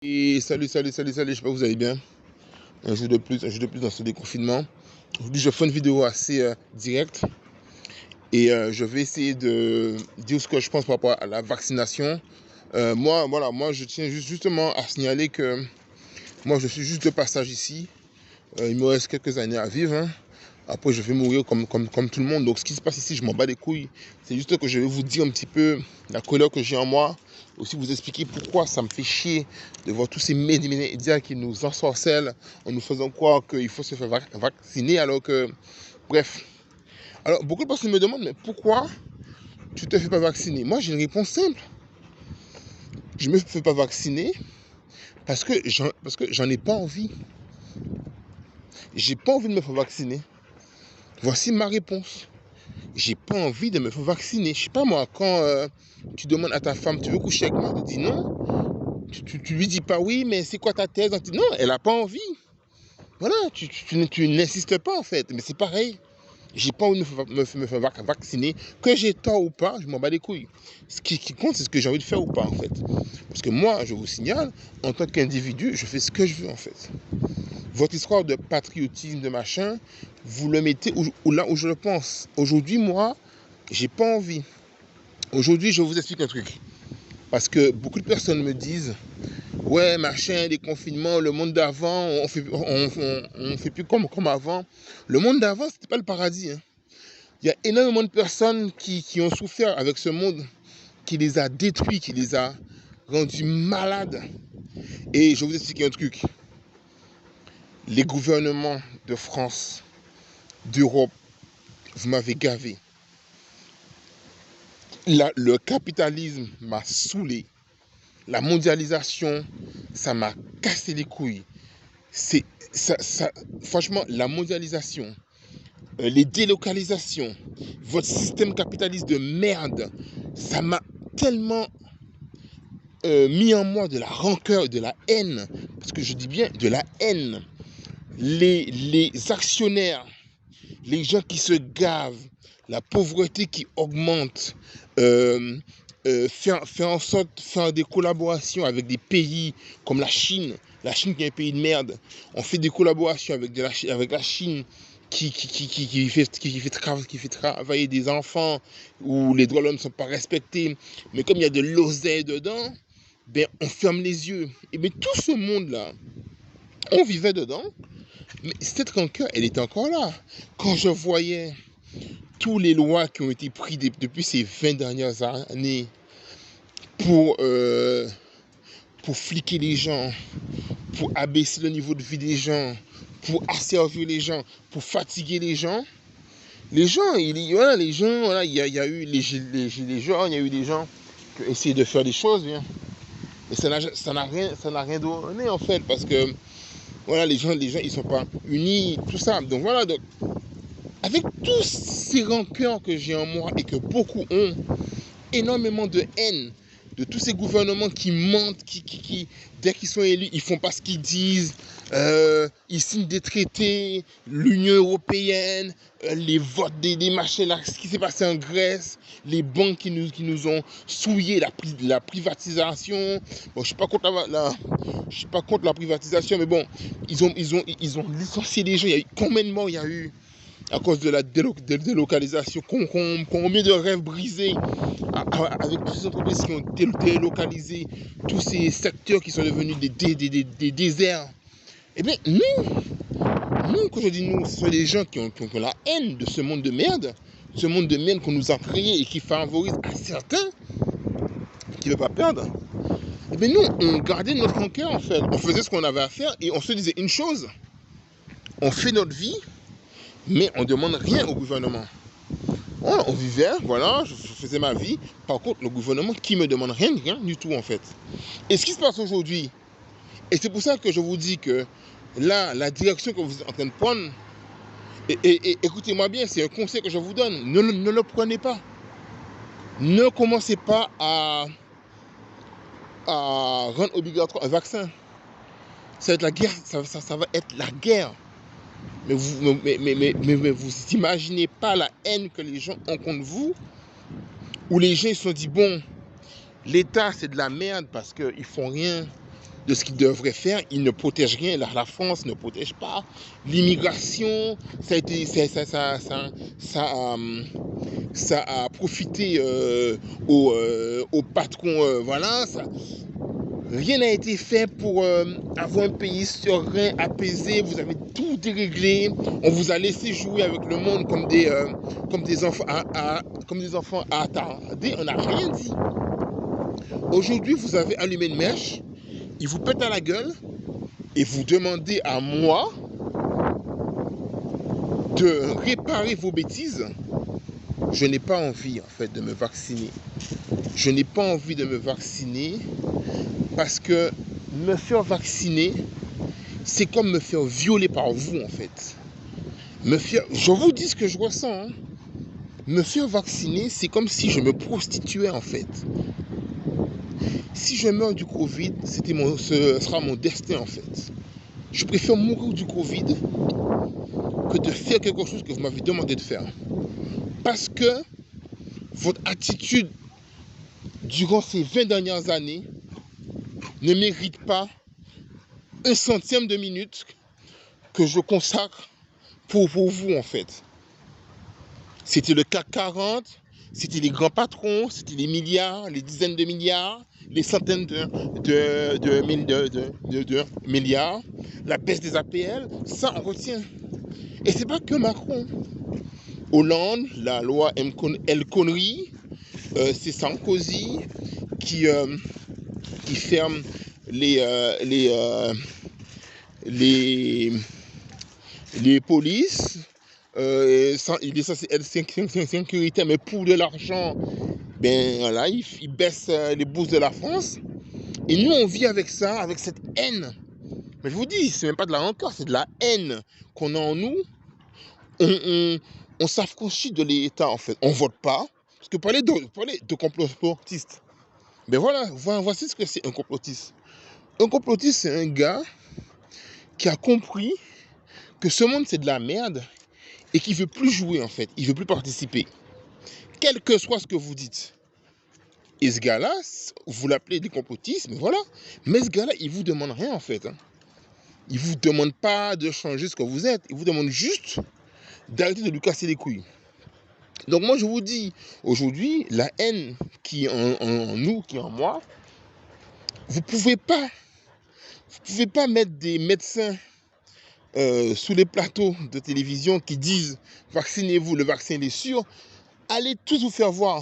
Et salut, j'espère que vous allez bien. Un jour de plus dans ce déconfinement. Aujourd'hui, je fais une vidéo assez directe et je vais essayer de dire ce que je pense par rapport à la vaccination. Moi, je tiens justement à signaler que moi, je suis juste de passage ici. Il me reste quelques années à vivre, hein. Après, je vais mourir comme tout le monde. Donc, ce qui se passe ici, je m'en bats les couilles. C'est juste que je vais vous dire un petit peu la colère que j'ai en moi. Aussi, vous expliquer pourquoi ça me fait chier de voir tous ces médias qui nous ensorcellent en nous faisant croire qu'il faut se faire vacciner. Alors que, bref. Alors, beaucoup de personnes me demandent, mais pourquoi tu ne te fais pas vacciner? Moi, j'ai une réponse simple. Je ne me fais pas vacciner parce que j'en ai pas envie. J'ai pas envie de me faire vacciner. Voici ma réponse. J'ai pas envie de me faire vacciner. Je sais pas moi, quand tu demandes à ta femme, tu veux coucher avec moi, elle dit non. Tu lui dis pas oui, mais c'est quoi ta thèse? Non, elle a pas envie. Voilà, tu n'insistes pas en fait. Mais c'est pareil. J'ai pas envie de me faire vacciner. Que j'ai tort ou pas, je m'en bats les couilles. Ce qui compte, c'est ce que j'ai envie de faire ou pas en fait. Parce que moi, je vous signale, en tant qu'individu, je fais ce que je veux en fait. Votre histoire de patriotisme, de machin, vous le mettez là où je le pense. Aujourd'hui, moi, j'ai pas envie. Aujourd'hui, je vous explique un truc. Parce que beaucoup de personnes me disent, ouais, machin, les confinements, le monde d'avant, on fait plus comme avant. Le monde d'avant, c'était pas le paradis, hein. Il y a énormément de personnes qui ont souffert avec ce monde, qui les a détruits, qui les a rendus malades. Et je vais vous expliquer un truc. Les gouvernements de France, d'Europe, vous m'avez gavé. Le capitalisme m'a saoulé. La mondialisation, ça m'a cassé les couilles. Franchement, la mondialisation, les délocalisations, votre système capitaliste de merde, ça m'a tellement mis en moi de la rancœur, de la haine, parce que je dis bien de la haine. Les actionnaires, les gens qui se gavent, la pauvreté qui augmente, faire en sorte de faire des collaborations avec des pays comme la Chine qui est un pays de merde. On fait des collaborations avec la Chine qui fait travailler des enfants où les droits de l'homme ne sont pas respectés. Mais comme il y a de l'oseille dedans, ben on ferme les yeux. Et bien tout ce monde-là, on vivait dedans, mais cette rancœur, elle était encore là. Quand je voyais toutes les lois qui ont été prises depuis ces 20 dernières années pour fliquer les gens, pour abaisser le niveau de vie des gens, pour asservir les gens, pour fatiguer les gens, les gens, il y a eu les gilets jaunes, il y a eu des gens qui ont essayé de faire des choses, bien. Mais ça n'a rien donné en fait, parce que voilà, les gens, ils sont pas unis, tout ça. Donc voilà, donc avec tous ces rancœurs que j'ai en moi et que beaucoup ont, énormément de haine de tous ces gouvernements qui mentent, qui dès qu'ils sont élus, ils font pas ce qu'ils disent, ils signent des traités, l'Union européenne, les votes des machins là, ce qui s'est passé en Grèce, les banques qui nous ont souillé, la privatisation. Bon, je suis pas contre la privatisation, mais bon, ils ont licencié des gens. Combien de morts il y a eu à cause de la délocalisation? Combien de rêves brisés avec toutes ces entreprises qui ont délocalisé tous ces secteurs qui sont devenus des déserts. Eh bien, nous, quand je dis nous, ce sont des gens qui ont la haine de ce monde de merde, qu'on nous a créé et qui favorise à certains qui ne veulent pas perdre. Eh bien, nous, on gardait notre rancœur en fait. On faisait ce qu'on avait à faire et on se disait une chose, on fait notre vie, mais on ne demande rien au gouvernement. Ouais, on vivait, voilà, je faisais ma vie. Par contre, le gouvernement qui me demande rien du tout en fait. Et ce qui se passe aujourd'hui, et c'est pour ça que je vous dis que là, la direction que vous êtes en train de prendre, et écoutez-moi bien, c'est un conseil que je vous donne, ne le prenez pas. Ne commencez pas à rendre obligatoire un vaccin. Ça va être la guerre, ça va être la guerre. Mais vous imaginez pas la haine que les gens ont contre vous, où les gens se sont dit, bon, l'État c'est de la merde parce qu'ils font rien, de ce qu'ils devraient faire. Ils ne protègent rien. La France ne protège pas. L'immigration, ça a profité aux patrons. Voilà, rien n'a été fait pour avoir un pays serein, apaisé. Vous avez tout déréglé. On vous a laissé jouer avec le monde comme des enfants attardés. On n'a rien dit. Aujourd'hui, vous avez allumé une mèche. Ils vous pètent à la gueule et vous demandez à moi de réparer vos bêtises. Je n'ai pas envie, en fait, de me vacciner. Je n'ai pas envie de me vacciner parce que me faire vacciner, c'est comme me faire violer par vous, en fait. Je vous dis ce que je ressens. Hein. Me faire vacciner, c'est comme si je me prostituais, en fait. Si je meurs du Covid, ce sera mon destin, en fait. Je préfère mourir du Covid que de faire quelque chose que vous m'avez demandé de faire. Parce que votre attitude durant ces 20 dernières années ne mérite pas un centième de minute que je consacre pour vous, en fait. C'était le CAC 40, c'était les grands patrons, c'était les milliards, les dizaines de milliards, les centaines de milliards, la baisse des APL, ça on retient. Et c'est pas que Macron. Hollande, la loi El Khomri, c'est Sarkozy qui ferme les polices. Il est censé être sécuritaire, mais pour de l'argent, ben voilà, il baisse les bourses de la France. Et nous, on vit avec ça, avec cette haine. Mais je vous dis, c'est même pas de la rancœur, c'est de la haine qu'on a en nous. On s'affranchit de l'État, en fait. On vote pas. Parce que parler de complotistes, ben voilà, voici ce que c'est un complotiste. Un complotiste, c'est un gars qui a compris que ce monde, c'est de la merde et qui veut plus jouer, en fait. Il veut plus participer. Quel que soit ce que vous dites. Et ce gars-là, vous l'appelez des complotistes, mais voilà. Mais ce gars-là, il vous demande rien, en fait. Hein. Il vous demande pas de changer ce que vous êtes. Il vous demande juste d'arrêter de lui casser les couilles. Donc moi, je vous dis, aujourd'hui, la haine qui est en nous, qui est en moi, vous pouvez pas mettre des médecins sous les plateaux de télévision qui disent « Vaccinez-vous, le vaccin est sûr », allez tous vous faire voir.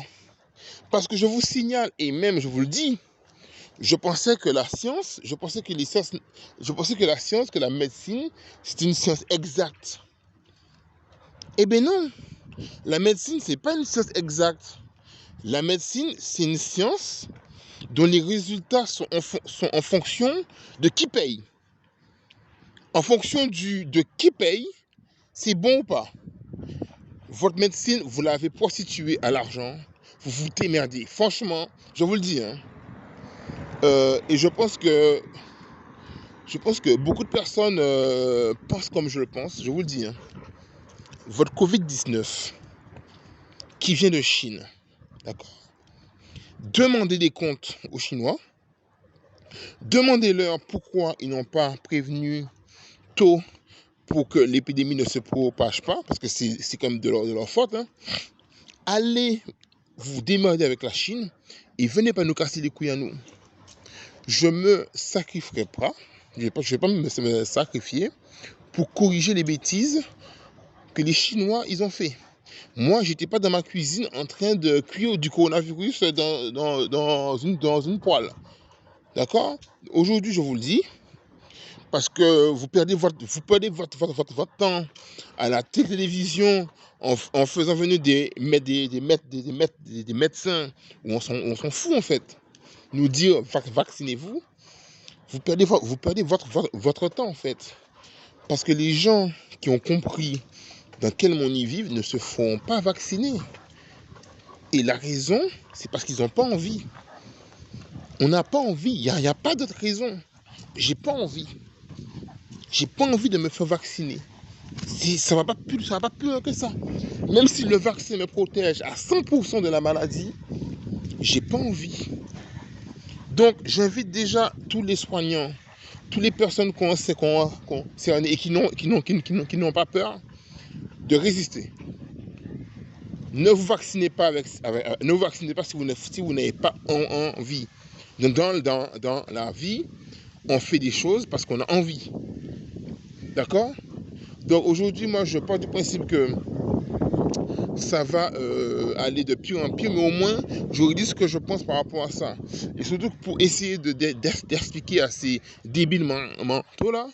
Parce que je vous signale, et même je vous le dis, je pensais que la science, que la médecine, c'est une science exacte. Eh bien non, la médecine, c'est pas une science exacte. La médecine, c'est une science dont les résultats sont en fonction de qui paye. En fonction de qui paye, c'est bon ou pas. Votre médecine, vous l'avez prostituée à l'argent, vous vous démerdez. Franchement, je vous le dis. Hein. Et je pense que beaucoup de personnes pensent comme je le pense, je vous le dis. Hein. Votre Covid-19, qui vient de Chine, d'accord. Demandez des comptes aux Chinois. Demandez-leur pourquoi ils n'ont pas prévenu tôt pour que l'épidémie ne se propage pas, parce que c'est comme de leur faute. Hein. Allez vous démerder avec la Chine et venez pas nous casser les couilles à nous. Je me sacrifierai pas, je vais pas me sacrifier pour corriger les bêtises que les Chinois ils ont fait. Moi, j'étais pas dans ma cuisine en train de cuire du coronavirus dans une poêle. D'accord? Aujourd'hui, je vous le dis, parce que vous perdez votre temps à la télévision en faisant venir des médecins où on s'en fout en fait. Nous dire vaccinez-vous, vous perdez votre temps en fait. Parce que les gens qui ont compris dans quel monde ils vivent ne se font pas vacciner. Et la raison, c'est parce qu'ils n'ont pas envie. On n'a pas envie, il n'y a pas d'autre raison. J'ai pas envie. J'ai pas envie de me faire vacciner. Ça va pas plus loin que ça. Même si le vaccin me protège à 100% de la maladie, j'ai pas envie. Donc, j'invite déjà tous les soignants, toutes les personnes concernées et qui n'ont pas peur de résister. Ne vous vaccinez pas, ne vous vaccinez pas si vous n'avez pas envie. Donc, dans la vie, on fait des choses parce qu'on a envie. D'accord? Donc aujourd'hui, moi, je pars du principe que ça va aller de pire en pire, mais au moins, je vous dis ce que je pense par rapport à ça. Et surtout pour essayer d'expliquer à ces débiles mentaux-là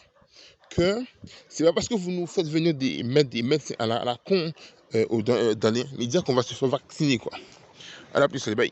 que c'est pas parce que vous nous faites venir des médecins à la con dans les médias qu'on va se faire vacciner, quoi. À la plus, bye.